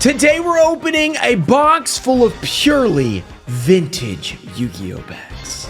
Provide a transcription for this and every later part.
Today we're opening a box full of purely vintage Yu-Gi-Oh bags.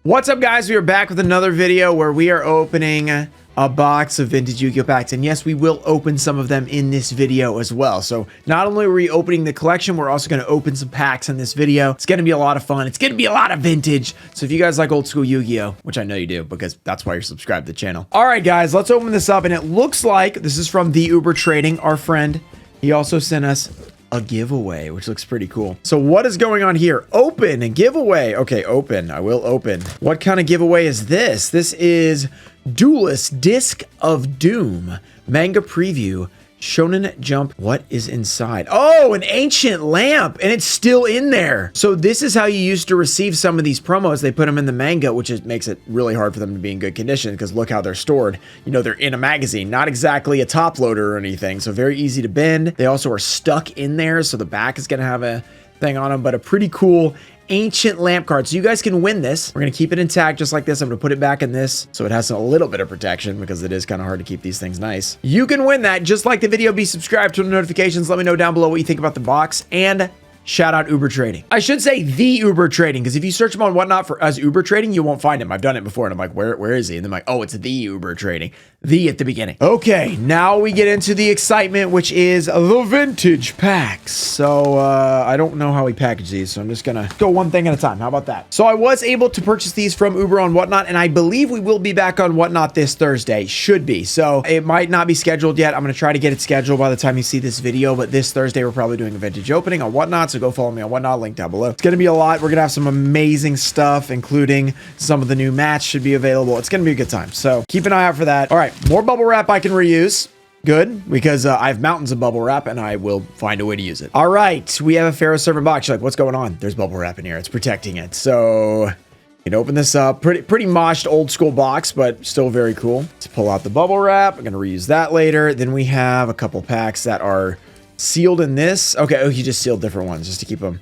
What's up, guys? We are back with another video where we are opening a box of vintage Yu-Gi-Oh packs, and yes, we will open some of them in this video as well. So not only are we opening the collection, we're also going to open some packs in this video. It's going to be a lot of fun. It's going to be a lot of vintage. So if you guys like old school Yu-Gi-Oh, which I know you do because that's why you're subscribed to the channel. All right, guys, let's open this up, and it looks like this is from the Uber Trading, our friend. He also sent us a giveaway, which looks pretty cool. So what is going on here? Open and giveaway. Okay, open. I will open. What kind of giveaway is this? This is Duelist Disc of Doom manga preview. Shonen Jump. What is inside? Oh, an ancient lamp, and it's still in there. So this is how you used to receive some of these promos. They put them in the manga, which makes it really hard for them to be in good condition because look how they're stored. You know, they're in a magazine, not exactly a top loader or anything. So very easy to bend. They also are stuck in there, so the back is going to have a thing on them, but a pretty cool ancient lamp card. So you guys can win this. We're going to keep it intact just like this. I'm going to put it back in this so it has a little bit of protection because it is kind of hard to keep these things nice. You can win that. Just like the video, be subscribed, turn on notifications. Let me know down below what you think about the box, and shout out Uber Trading. I should say the Uber Trading, because if you search him on Whatnot for as Uber Trading, you won't find him. I've done it before, and I'm like, where is he? And I'm like, oh, it's the Uber Trading. The at the beginning. Okay, now we get into the excitement, which is the vintage packs. So I don't know how we package these, so I'm just gonna go one thing at a time. How about that? So I was able to purchase these from Uber on Whatnot, and I believe we will be back on Whatnot this Thursday. Should be. So it might not be scheduled yet. I'm gonna try to get it scheduled by the time you see this video, but this Thursday we're probably doing a vintage opening on Whatnot, so go follow me on Whatnot, link down below. It's gonna be a lot. We're gonna have some amazing stuff, including some of the new mats should be available. It's gonna be a good time, so keep an eye out for that. All right, more bubble wrap I can reuse. Good, because I have mountains of bubble wrap and I will find a way to use it. All right, we have a Pharaoh servant box. You're like, what's going on? There's bubble wrap in here. It's protecting it. So you can open this up. Pretty moshed old school box, but still very cool. Let's pull out the bubble wrap. I'm gonna reuse that later. Then we have a couple packs that are sealed in this. Okay, oh, you just sealed different ones just to keep them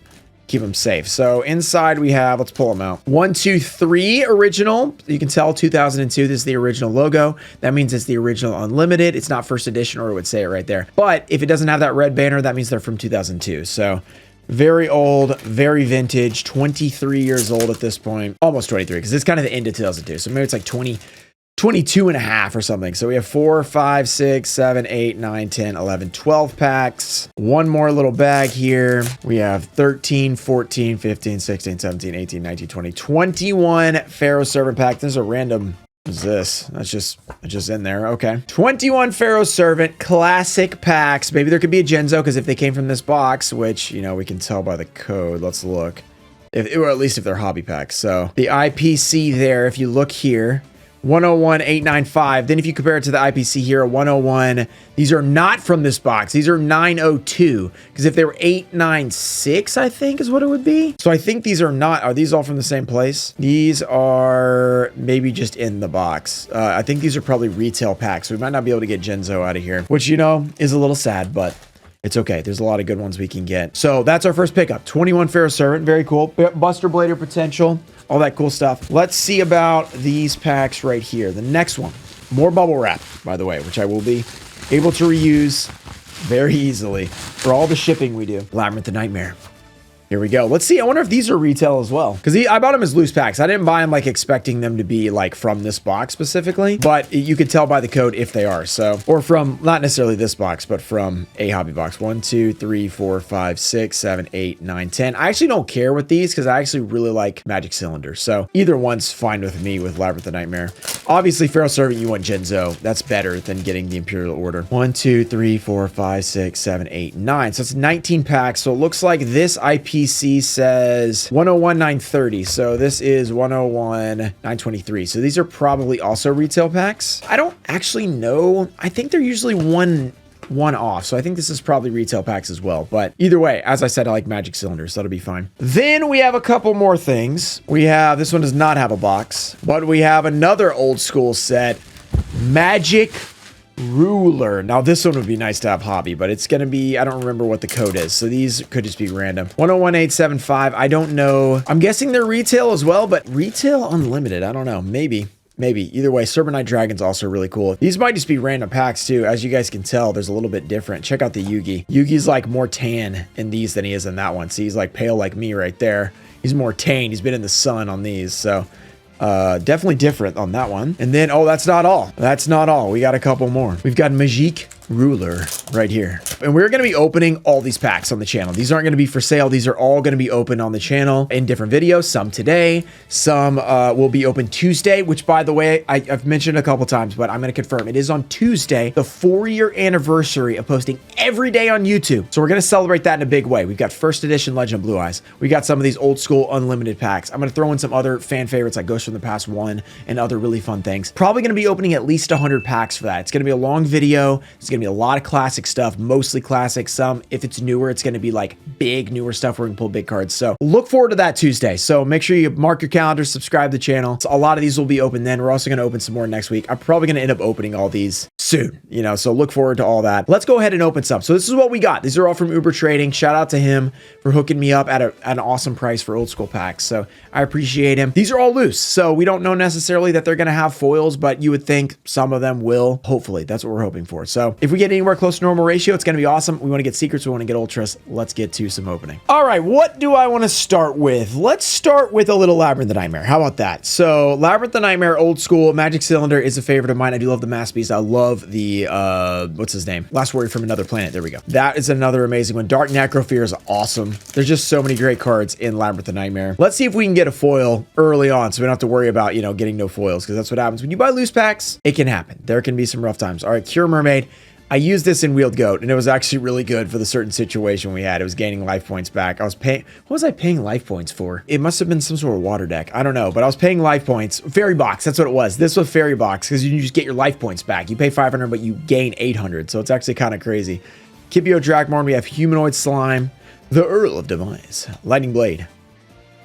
safe. So inside we have, let's pull them out. 1, 2, 3 original. You can tell 2002. This is the original logo. That means it's the original unlimited. It's not first edition, or it would say it right there. But if it doesn't have that red banner, that means they're from 2002. So very old, very vintage, 23 years old at this point. Almost 23, because it's kind of the end of 2002. So maybe it's like 22 and a half or something. So we have 4, 5, 6, 7, 8, 9, 10, 11, 12 packs. One more little bag here. We have 13, 14, 15, 16, 17, 18, 19, 20, 21 Pharaoh servant pack. There's a random, what is this? That's just in there. Okay. 21 Pharaoh servant classic packs. Maybe there could be a Genzo, because if they came from this box, which, you know, we can tell by the code. Let's look. Or at least if they're hobby packs. So the IPC there, if you look here, 101,895. Then if you compare it to the IPC here, 101, these are not from this box. These are 902, because if they were 896, I think is what it would be. So I think these are not. Are these all from the same place? These are maybe just in the box. I think these are probably retail packs. So we might not be able to get Genzo out of here, which, you know, is a little sad, but it's okay. There's a lot of good ones we can get. So that's our first pickup. 21 Pharaoh servant. Very cool. Buster Blader potential. All that cool stuff. Let's see about these packs right here. The next one, more bubble wrap, by the way, which I will be able to reuse very easily for all the shipping we do. Labyrinth of Nightmare. Here we go. Let's see. I wonder if these are retail as well, because I bought them as loose packs. I didn't buy them like expecting them to be like from this box specifically, but you could tell by the code if they are. So, or from not necessarily this box, but from a hobby box. 1, 2, 3, 4, 5, 6, 7, 8, 9, 10. I actually don't care with these because I actually really like Magic Cylinder. So either one's fine with me with Labyrinth of Nightmare. Obviously, Pharaoh servant, you want Genzo. That's better than getting the Imperial Order. 1, 2, 3, 4, 5, 6, 7, 8, 9. So it's 19 packs. So it looks like this IPC says 101,930. So this is 101,923. So these are probably also retail packs. I don't actually know. I think they're usually one off. So I think this is probably retail packs as well. But either way, as I said, I like Magic Cylinders, so that'll be fine. Then we have a couple more things. We have, this one does not have a box, but we have another old school set, Magic Ruler. Now this one would be nice to have hobby, but it's gonna be, I don't remember what the code is, so these could just be random. 101875. I don't know. I'm guessing they're retail as well, but retail unlimited, I don't know, maybe. Maybe. Either way, Serpent Dragon's also really cool. These might just be random packs too. As you guys can tell, there's a little bit different. Check out the Yugi. Yugi's like more tan in these than he is in that one. See, he's like pale like me right there. He's more tan. He's been in the sun on these. So definitely different on that one. And then, oh, that's not all. That's not all. We got a couple more. We've got Magique Ruler right here. And we're going to be opening all these packs on the channel. These aren't going to be for sale. These are all going to be open on the channel in different videos. Some today, some will be open Tuesday, which by the way, I've mentioned a couple times, but I'm going to confirm it is on Tuesday, the 4-year anniversary of posting every day on YouTube. So we're going to celebrate that in a big way. We've got first edition Legend of Blue Eyes. We got some of these old school unlimited packs. I'm going to throw in some other fan favorites like Ghost from the Past 1 and other really fun things. Probably going to be opening at least 100 packs for that. It's going to be a long video. It's going to be a lot of classic stuff, mostly classic. Some, if it's newer, it's going to be like big newer stuff where we can pull big cards. So look forward to that Tuesday. So make sure you mark your calendar, subscribe to the channel. So a lot of these will be open then. We're also going to open some more next week. I'm probably going to end up opening all these soon, you know, so look forward to all that. Let's go ahead and open some. So this is what we got. These are all from Uber Trading. Shout out to him for hooking me up at an awesome price for old school packs. So I appreciate him. These are all loose. So we don't know necessarily that they're going to have foils, but you would think some of them will. Hopefully, that's what we're hoping for. So if we get anywhere close to normal ratio, it's going to be awesome. We want to get secrets. We want to get ultras. Let's get to some opening. All right. What do I want to start with? Let's start with a little Labyrinth of Nightmare. How about that? So Labyrinth of Nightmare, old school Magic Cylinder is a favorite of mine. I do love the Mass Beast. I love the, what's his name? Last Warrior from Another Planet. There we go. That is another amazing one. Dark Necrofear is awesome. There's just so many great cards in Labyrinth of Nightmare. Let's see if we can get a foil early on so we don't have to worry about, you know, getting no foils, because that's what happens when you buy loose packs. It can happen. There can be some rough times. All right, Cure Mermaid. I used this in Wheeled Goat, and it was actually really good for the certain situation we had. It was gaining life points back. I was paying, what was I paying life points for? It must have been some sort of water deck. I don't know, but I was paying life points. Fairy Box, that's what it was. This was Fairy Box, because you just get your life points back. You pay 500, but you gain 800, so it's actually kind of crazy. Kibio Drakmorn, we have Humanoid Slime, the Earl of Demise, Lightning Blade,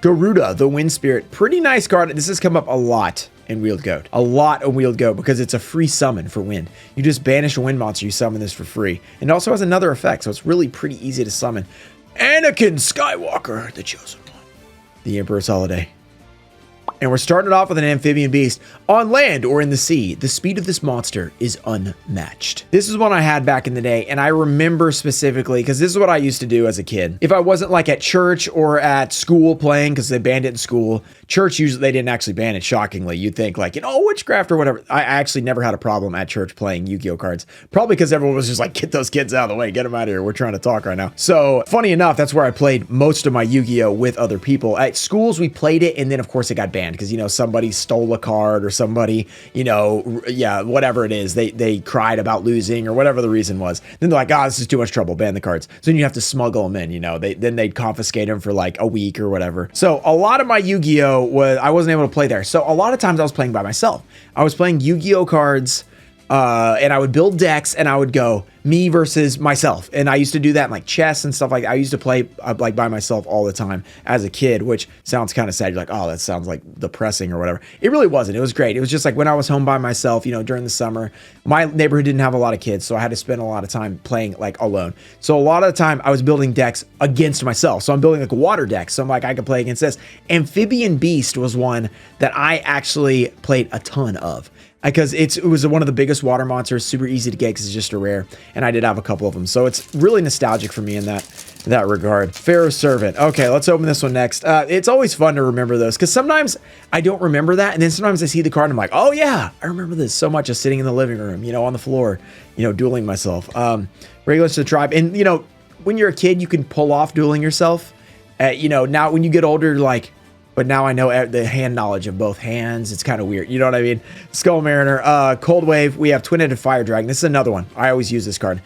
Garuda, the Wind Spirit. Pretty nice card. This has come up a lot in Wheeled Goat. A lot of Wheeled Goat because it's a free summon for wind. You just banish a wind monster, you summon this for free. And it also has another effect, so it's really pretty easy to summon. Anakin Skywalker, the Chosen One. The Emperor's Holiday. And we're starting it off with an amphibian beast. On land or in the sea, the speed of this monster is unmatched. This is one I had back in the day, and I remember specifically, because this is what I used to do as a kid. If I wasn't like at church or at school playing, because they banned it in school, church usually, they didn't actually ban it, shockingly. You'd think like, you know, witchcraft or whatever. I actually never had a problem at church playing Yu-Gi-Oh cards. Probably because everyone was just like, get those kids out of the way, get them out of here. We're trying to talk right now. So funny enough, that's where I played most of my Yu-Gi-Oh with other people. At schools, we played it, and then of course it got banned because, you know, somebody stole a card or somebody, you know, yeah, whatever it is, they cried about losing or whatever the reason was. Then they're like, oh, this is too much trouble, ban the cards. So then you have to smuggle them in, you know, then they'd confiscate them for like a week or whatever. So a lot of my Yu-Gi-Oh was, I wasn't able to play there. So a lot of times I was playing by myself. I was playing Yu-Gi-Oh cards, and I would build decks and I would go me versus myself. And I used to do that in like chess and stuff like that. I used to play like by myself all the time as a kid, which sounds kind of sad. You're like, oh, that sounds like depressing or whatever. It really wasn't. It was great. It was just like when I was home by myself, you know, during the summer, my neighborhood didn't have a lot of kids. So I had to spend a lot of time playing like alone. So a lot of the time I was building decks against myself. So I'm building like a water deck. So I'm like, I could play against this. Amphibian Beast was one that I actually played a ton of, because it was one of the biggest water monsters, super easy to get because it's just a rare, and I did have a couple of them, so it's really nostalgic for me in that regard. Pharaoh Servant. Okay, let's open this one next. It's always fun to remember those, because sometimes I don't remember that, and then sometimes I see the card and I'm like, oh yeah, I remember this so much, just sitting in the living room, you know, on the floor, you know, dueling myself. Regulars to the Tribe, and you know, when you're a kid, you can pull off dueling yourself. You know, now when you get older, you're like, but now I know the hand knowledge of both hands. It's kind of weird. You know what I mean? Skull Mariner, Cold Wave. We have Twin-Headed Fire Dragon. This is another one. I always use this card.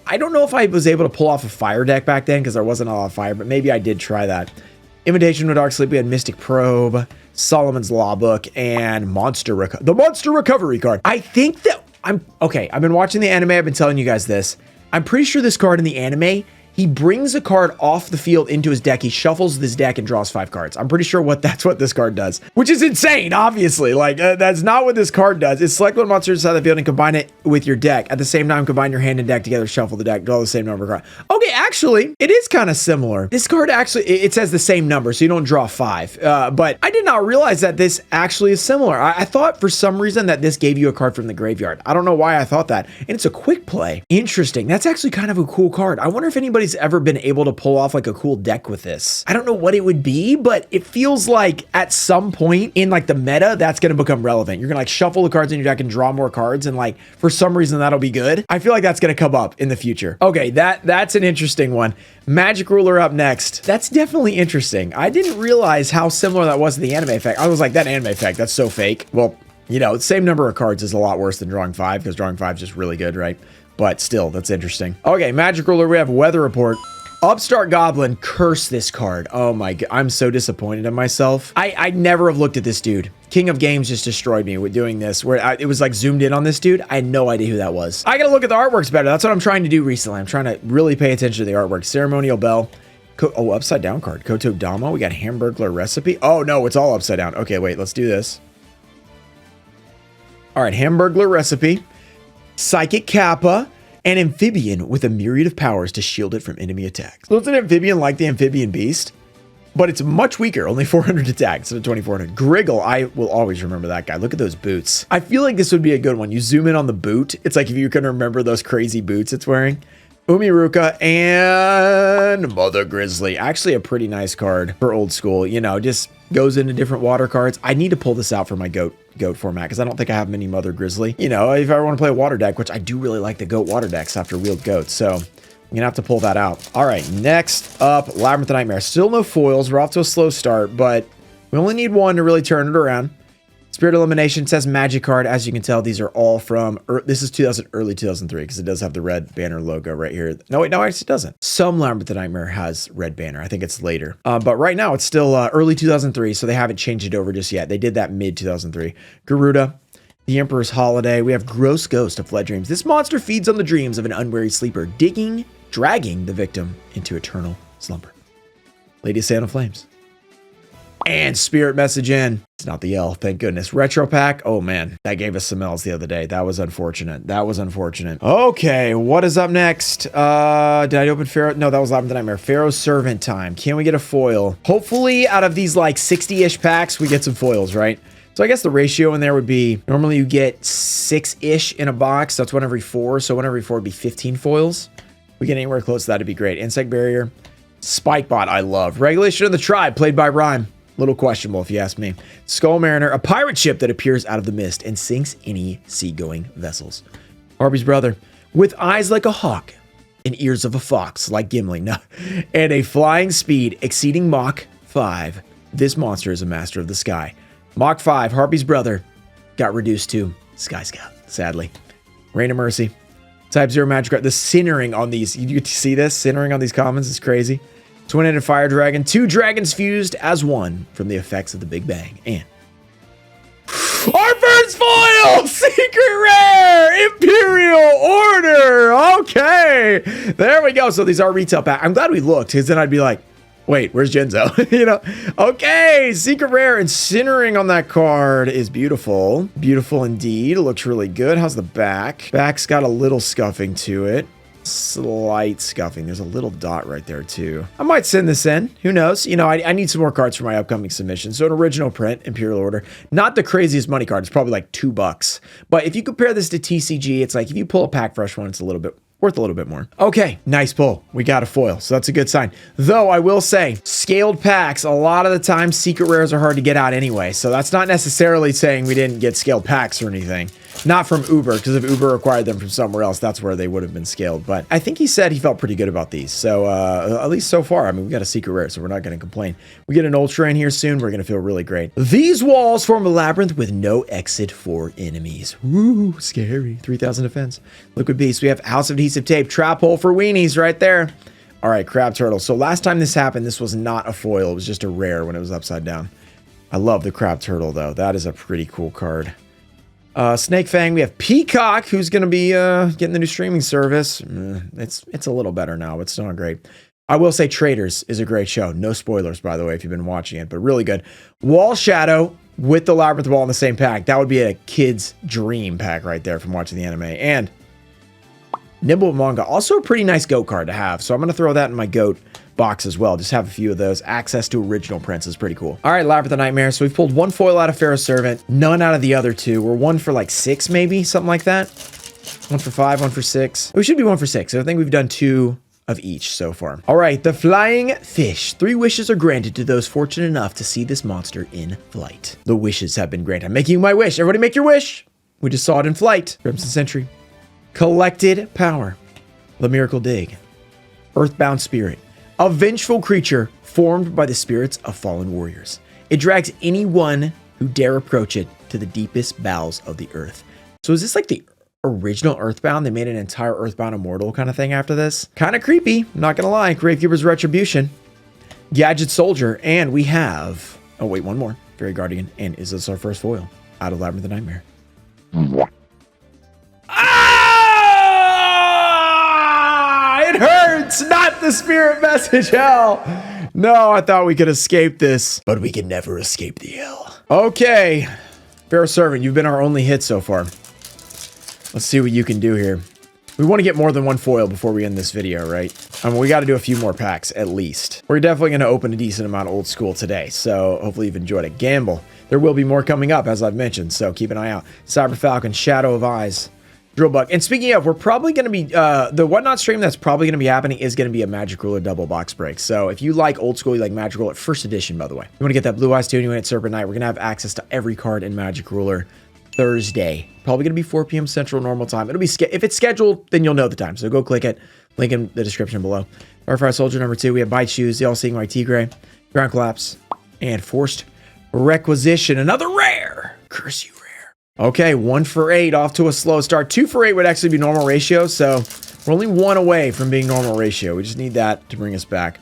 I don't know if I was able to pull off a fire deck back then because there wasn't a lot of fire, but maybe I did try that. Invitation to Dark Sleep. We had Mystic Probe, Solomon's Law Book, and the Monster Recovery card. I think that okay. I've been watching the anime. I've been telling you guys this. I'm pretty sure this card in the anime, he brings a card off the field into his deck. He shuffles this deck and draws 5 cards. I'm pretty sure that's what this card does, which is insane, obviously. Like, that's not what this card does. It's select one monster inside the field and combine it with your deck. At the same time, combine your hand and deck together, shuffle the deck, draw the same number of cards. Okay, actually, it is kind of similar. This card actually, it says the same number, so you don't draw 5. But I did not realize that this actually is similar. I thought for some reason that this gave you a card from the graveyard. I don't know why I thought that. And it's a quick play. Interesting. That's actually kind of a cool card. I wonder if anybody's ever been able to pull off like a cool deck with this. I don't know what it would be, but it feels like at some point in like the meta, that's going to become relevant. You're going to like shuffle the cards in your deck and draw more cards. And like, for some reason, that'll be good. I feel like that's going to come up in the future. Okay, that's an interesting one. Magic Ruler up next. That's definitely interesting. I didn't realize how similar that was to the anime effect. I was like, that anime effect, that's so fake. Well, you know, the same number of cards is a lot worse than drawing 5 because drawing 5 is just really good, right? But still, that's interesting. Okay, Magic Ruler, we have Weather Report. Upstart Goblin, curse this card. Oh my god, I'm so disappointed in myself. I never have looked at this dude. King of Games just destroyed me with doing this, where it was like zoomed in on this dude. I had no idea who that was. I gotta look at the artworks better. That's what I'm trying to do recently. I'm trying to really pay attention to the artwork. Ceremonial Bell. Oh, upside down card. Koto Dama. We got Hamburglar Recipe. Oh no, it's all upside down. Okay, wait, let's do this. All right, Hamburglar Recipe. Psychic Kappa. An amphibian with a myriad of powers to shield it from enemy attacks. So it's an amphibian like the amphibian beast, but it's much weaker, only 400 attack instead of 2400. Griggle, I will always remember that guy. Look at those boots. I feel like this would be a good one. You zoom in on the boot. It's like if you can remember those crazy boots it's wearing. Umiruka and Mother Grizzly. Actually a pretty nice card for old school. You know, just goes into different water cards. I need to pull this out for my goat format because I don't think I have many Mother Grizzly. You know, if I want to play a water deck, which I do really like the goat water decks after wheeled goats. So I'm gonna have to pull that out. All right, next up, Labyrinth of Nightmare. Still no foils. We're off to a slow start, but we only need one to really turn it around. Spirit Elimination says Magic card. As you can tell, these are all from, this is early 2003, because it does have the red banner logo right here. No, wait, no, actually it doesn't. Some Labyrinth of Nightmare has red banner. I think it's later. But right now it's still early 2003, so they haven't changed it over just yet. They did that mid 2003. Garuda, the Emperor's Holiday. We have Gross Ghost of Fled Dreams. This monster feeds on the dreams of an unwary sleeper, dragging the victim into eternal slumber. Lady of Sand of Flames. And Spirit Message in. It's not the L, thank goodness. Retro Pack. Oh man, that gave us some L's the other day. That was unfortunate. That was unfortunate. Okay, what is up next? Did I open Pharaoh? No, that was Labyrinth of Nightmare. Pharaoh's Servant time. Can we get a foil? Hopefully, out of these like 60-ish packs, we get some foils, right? So I guess the ratio in there would be, normally you get 6-ish in a box. That's 1 every 4. So 1 every 4 would be 15 foils. If we get anywhere close to that, it'd be great. Insect Barrier. Spikebot, I love. Regulation of the Tribe, played by Rhyme. Little questionable if you ask me. Skull Mariner, a pirate ship that appears out of the mist and sinks any seagoing vessels. Harvey's brother, with eyes like a hawk and ears of a fox like Gimli. No. And a flying speed exceeding Mach 5. This monster is a master of the sky. Mach 5, Harpy's brother, got reduced to Sky Scout, sadly. Rain of Mercy. Type 0 magic. The centering on these, you see this? Centering on these commons is crazy. Twin-headed Fire Dragon. 2 dragons fused as one from the effects of the Big Bang. And our first foil! Secret Rare! Imperial Order! Okay! There we go. So these are retail pack. I'm glad we looked, because then I'd be like, wait, where's Genzo? You know? Okay, Secret Rare and centering on that card is beautiful. Beautiful indeed. It looks really good. How's the back? Back's got a little scuffing to it. Slight scuffing. There's a little dot right there too. I might send this in. Who knows? You know, I need some more cards for my upcoming submission. So an original print, Imperial Order. Not the craziest money card. It's probably like $2. But if you compare this to TCG, it's like if you pull a pack fresh one, it's a little bit worth a little bit more. Okay, nice pull. We got a foil, so that's a good sign. Though I will say, scaled packs, a lot of the time, secret rares are hard to get out anyway. So that's not necessarily saying we didn't get scaled packs or anything. Not from Uber, because if Uber acquired them from somewhere else, that's where they would have been scaled. But I think he said he felt pretty good about these. So at least so far, I mean, we got a secret rare, so we're not going to complain. We get an ultra in here soon. We're going to feel really great. These walls form a labyrinth with no exit for enemies. Woo, scary. 3,000 defense. Liquid Beast. We have House of Adhesive Tape. Trap hole for weenies right there. All right, Crab Turtle. So last time this happened, this was not a foil. It was just a rare when it was upside down. I love the Crab Turtle, though. That is a pretty cool card. Snake Fang, we have Peacock, who's going to be getting the new streaming service. It's a little better now, but it's not great. I will say Traders is a great show. No spoilers, by the way, if you've been watching it, but really good. Wall Shadow with the Labyrinth Wall in the same pack. That would be a kid's dream pack right there from watching the anime. And Nimble Manga, also a pretty nice goat card to have. So I'm going to throw that in my goat box as well. Just have a few of those. Access to original prints is pretty cool. All right, Labyrinth of Nightmare. So we've pulled 1 foil out of Pharaoh's Servant, none out of the other 2. We're 1 for like 6 maybe, something like that. 1 for 5, 1 for 6. We should be 1 for 6. I think we've done 2 of each so far. All right, the Flying Fish. 3 wishes are granted to those fortunate enough to see this monster in flight. The wishes have been granted. I'm making my wish. Everybody make your wish. We just saw it in flight. Crimson Sentry. Collected Power. The Miracle Dig. Earthbound Spirit. A vengeful creature formed by the spirits of fallen warriors. It drags anyone who dare approach it to the deepest bowels of the earth. So is this like the original Earthbound? They made an entire Earthbound Immortal kind of thing after this. Kind of creepy, not gonna lie. Gravekeeper's Retribution, Gadget Soldier, and we have, oh wait, one more. Fairy Guardian, and is this our first foil out of Labyrinth of Nightmare? Ah! It hurts! Not the spirit message, hell! No, I thought we could escape this, but we can never escape the hell. Okay, Pharaoh's Servant, you've been our only hit so far. Let's see what you can do here. We want to get more than 1 foil before we end this video, right? We got to do a few more packs, at least. We're definitely going to open a decent amount of old school today, so hopefully you've enjoyed it. Gamble. There will be more coming up, as I've mentioned, so keep an eye out. Cyber Falcon, Shadow of Eyes, Drillbug. And speaking of, we're probably going to be, the Whatnot stream that's probably going to be happening is going to be a Magic Ruler double box break. So if you like old school, you like Magic Ruler, first edition, by the way. You want to get that Blue Eyes too, and you want Serpent Knight, we're going to have access to every card in Magic Ruler Thursday. Probably going to be 4 p.m. Central Normal Time. It'll be, if it's scheduled, then you'll know the time. So go click it. Link in the description below. Starfire Soldier number 2. We have Bite Shoes, the All-Seeing White Tigray, Ground Collapse, and Forced Requisition. Another rare. Curse you, rare. Okay, 1 for 8. Off to a slow start. 2 for 8 would actually be normal ratio. So we're only 1 away from being normal ratio. We just need that to bring us back.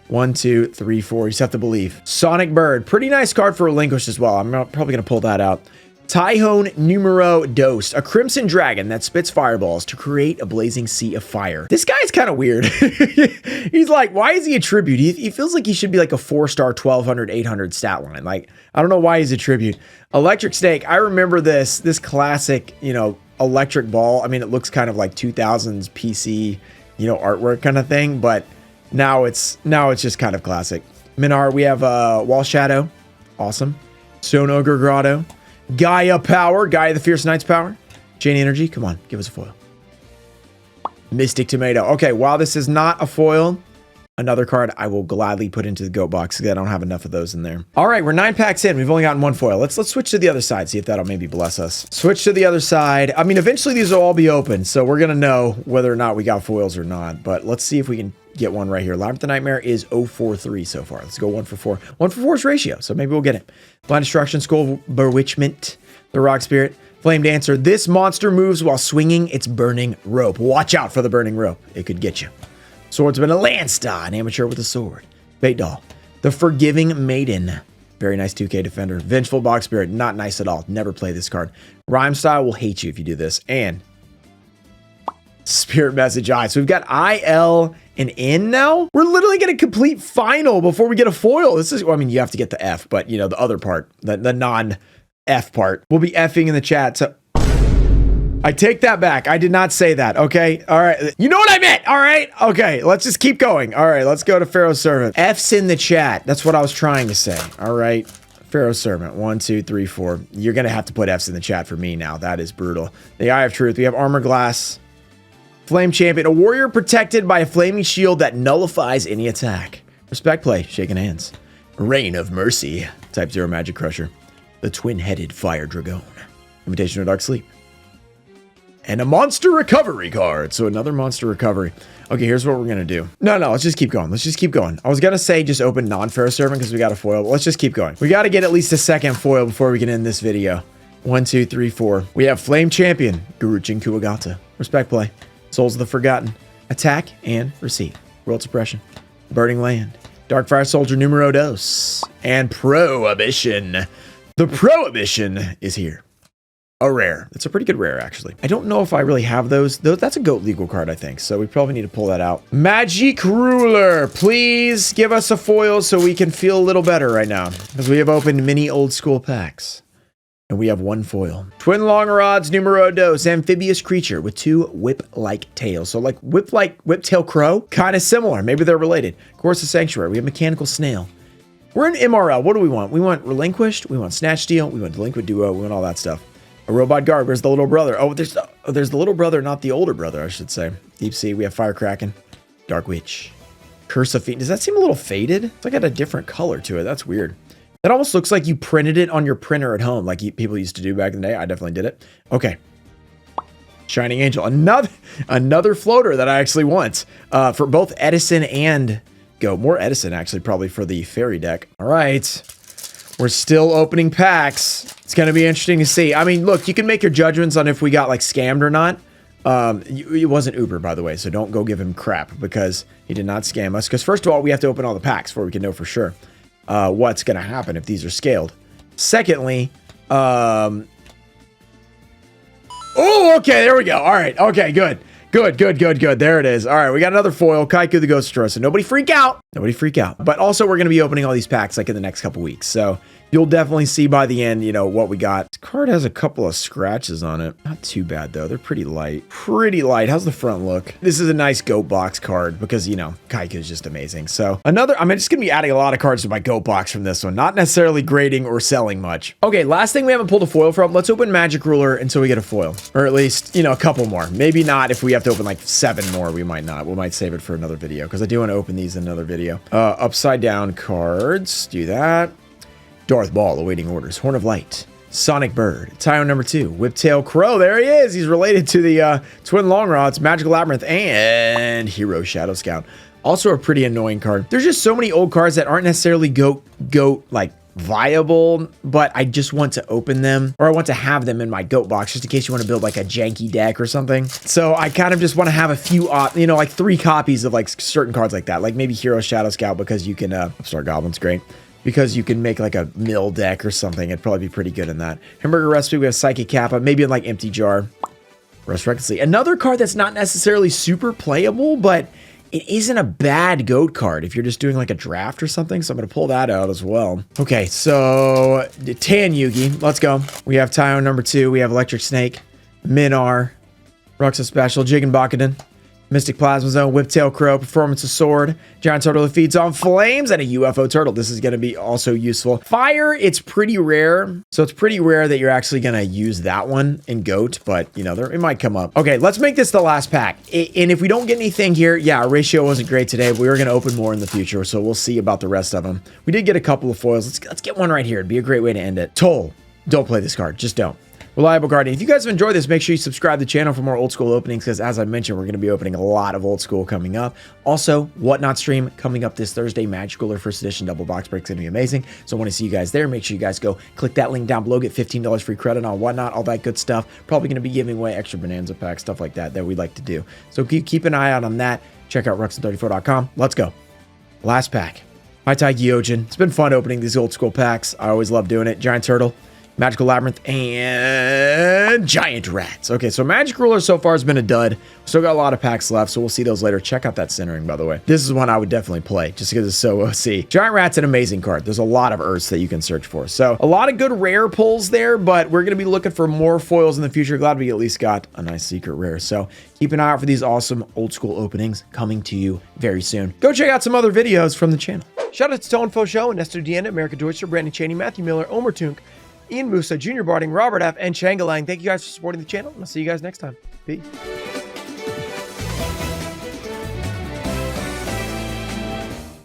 1, 2, 3, 4. You just have to believe. Sonic Bird. Pretty nice card for Relinquish as well. I'm probably going to pull that out. Tyhone Numero Dos, a crimson dragon that spits fireballs to create a blazing sea of fire. This guy's kind of weird. He's like, why is he a tribute? He feels like he should be like a 4-star, 1200, 800 stat line. Like, I don't know why he's a tribute. Electric Snake. I remember this classic, you know, electric ball. I mean, it looks kind of like 2000s PC, you know, artwork kind of thing, but now it's just kind of classic. Minar, we have Wall Shadow. Awesome. Stone Ogre Grotto. Gaia Power, Gaia the Fierce Knight's Power. Chain Energy, come on, give us a foil. Mystic Tomato. Okay, while this is not a foil, another card I will gladly put into the GOAT box because I don't have enough of those in there. All right, we're 9 packs in. We've only gotten 1 foil. Let's switch to the other side, see if that'll maybe bless us. Switch to the other side. I mean, eventually these will all be open, so we're going to know whether or not we got foils or not. But let's see if we can get one right here. Labyrinth of Nightmare is 043 so far. Let's go 1 for 4. 1 for 4 is ratio, so maybe we'll get it. Blind Destruction, Skull Bewitchment, the Rock Spirit, Flame Dancer. This monster moves while swinging its burning rope. Watch out for the burning rope. It could get you. Swordsman, a Landstar, an amateur with a sword. Bait Doll, the Forgiving Maiden. Very nice 2K defender. Vengeful Box Spirit, not nice at all. Never play this card. Rhyme Style will hate you if you do this. And Spirit Message I. So we've got IL and N now. We're literally going to complete final before we get a foil. This is, well, I mean, you have to get the F, but you know, the other part, the non-F part. We'll be Fing in the chat. So I take that back. I did not say that. Okay. All right. You know what I meant. All right. Okay. Let's just keep going. All right. Let's go to Pharaoh's Servant. F's in the chat. That's what I was trying to say. All right. Pharaoh's Servant. 1, 2, 3, 4. You're going to have to put F's in the chat for me now. That is brutal. The Eye of Truth. We have Armor Glass. Flame Champion, a warrior protected by a flaming shield that nullifies any attack. Respect play, shaking hands. Reign of Mercy, Type 0 Magic Crusher. The twin-headed Fire Dragon. Invitation to Dark Sleep. And a Monster Recovery card. So another Monster Recovery. Okay, here's what we're going to do. No, let's just keep going. Let's just keep going. I was going to say just open non-Pharaoh's Servant because we got a foil, but let's just keep going. We got to get at least a second foil before we can end this video. 1, 2, 3, 4. We have Flame Champion, Guruchin Kuwagata. Respect play. Souls of the Forgotten. Attack and receive. World Suppression. Burning Land. Darkfire Soldier Numero Dos. And Prohibition. The Prohibition is here. A rare. It's a pretty good rare, actually. I don't know if I really have those. That's a GOAT legal card, I think. So we probably need to pull that out. Magic Ruler. Please give us a foil so we can feel a little better right now. Because we have opened many old school packs. And we have one foil. Twin long rods, numero dos, amphibious creature with 2 whip-like tails. So like whip-tail crow, kind of similar. Maybe they're related. Of course, the sanctuary. We have mechanical snail. We're in MRL. What do we want? We want relinquished. We want snatch steal. We want delinquent duo. We want all that stuff. A robot guard. Where's the little brother? Oh, there's the little brother, not the older brother, I should say. Deep sea. We have fire kraken. Dark witch. Curse of Fiend. Does that seem a little faded? It's like got a different color to it. That's weird. That almost looks like you printed it on your printer at home, like people used to do back in the day. I definitely did it. Okay. Shining Angel. Another floater that I actually want for both Edison and Go. More Edison, actually, probably for the fairy deck. All right. We're still opening packs. It's going to be interesting to see. I mean, look, you can make your judgments on if we got, like, scammed or not. It wasn't Uber, by the way, so don't go give him crap because he did not scam us. Because, first of all, we have to open all the packs before we can know for sure what's going to happen if these are scaled. Secondly, oh, okay, there we go. All right, okay, good. Good. There it is. All right, we got another foil, Kaiku the Ghost Destroyer. So nobody freak out. Nobody freak out. But also, we're going to be opening all these packs like in the next couple weeks. So you'll definitely see by the end, you know, what we got. This card has a couple of scratches on it. Not too bad, though. They're pretty light. Pretty light. How's the front look? This is a nice Goat Box card because, you know, Kaiku is just amazing. So I'm just going to be adding a lot of cards to my Goat Box from this one. Not necessarily grading or selling much. Okay, last thing we haven't pulled a foil from. Let's open Magic Ruler until we get a foil. Or at least, you know, a couple more. Maybe not if we have to open like 7 more. We might not. We might save it for another video because I do want to open these in another video. Upside down cards. Do that. Darth Ball awaiting orders. Horn of Light. Sonic Bird. Tyo number 2. Whiptail Crow. There he is. He's related to the Twin Long Rods, Magical Labyrinth, and Hero Shadow Scout. Also a pretty annoying card. There's just so many old cards that aren't necessarily goat like viable, but I just want to open them, or I want to have them in my Goat Box just in case you want to build like a janky deck or something. So I kind of just want to have a few, you know, like 3 copies of like certain cards like that, like maybe Hero Shadow Scout because you can, Upstart Goblin's great. Because you can make like a mill deck or something. It'd probably be pretty good in that. Hamburger Recipe, we have Psychic Kappa, maybe in like Empty Jar. Resurrected. Another card that's not necessarily super playable, but it isn't a bad goat card if you're just doing like a draft or something. So I'm going to pull that out as well. Okay, so Tan Yugi, let's go. We have Tyo number 2. We have Electric Snake, Minar, Ruxa Special, Jigen Bakuden, Mystic Plasma Zone, Whiptail Crow, Performance of Sword, Giant Turtle that feeds on flames, and a UFO Turtle. This is going to be also useful. Fire, it's pretty rare. So it's pretty rare that you're actually going to use that one in Goat, but, you know, it might come up. Okay, let's make this the last pack. And if we don't get anything here, yeah, our ratio wasn't great today. We were going to open more in the future, so we'll see about the rest of them. We did get a couple of foils. Let's get one right here. It'd be a great way to end it. Toll, don't play this card. Just don't. Reliable Guardian. If you guys have enjoyed this, make sure you subscribe to the channel for more old school openings because, as I mentioned, we're going to be opening a lot of old school coming up. Also, Whatnot stream coming up this Thursday. Magic Ruler First Edition Double Box Break is going to be amazing. So I want to see you guys there. Make sure you guys go click that link down below. Get $15 free credit on Whatnot, all that good stuff. Probably going to be giving away extra Bonanza packs, stuff like that we like to do. So keep an eye out on that. Check out Ruxin34.com. Let's go. Last pack. Hi, Gyojin. It's been fun opening these old school packs. I always love doing it. Giant Turtle, Magical Labyrinth, and Giant Rats. Okay, so Magic Ruler so far has been a dud. Still got a lot of packs left, so we'll see those later. Check out that centering, by the way. This is one I would definitely play, just because it's so OC. Giant Rat's an amazing card. There's a lot of Earths that you can search for. So a lot of good rare pulls there, but we're going to be looking for more foils in the future. Glad we at least got a nice secret rare. So keep an eye out for these awesome old school openings coming to you very soon. Go check out some other videos from the channel. Shout out to Stone Fo Show, Nestor Deanna, America Deutscher, Brandon Cheney, Matthew Miller, Omer Tunk, Ian Musa, Junior Barding, Robert F., and Changalang. Thank you guys for supporting the channel, and I'll see you guys next time. Peace.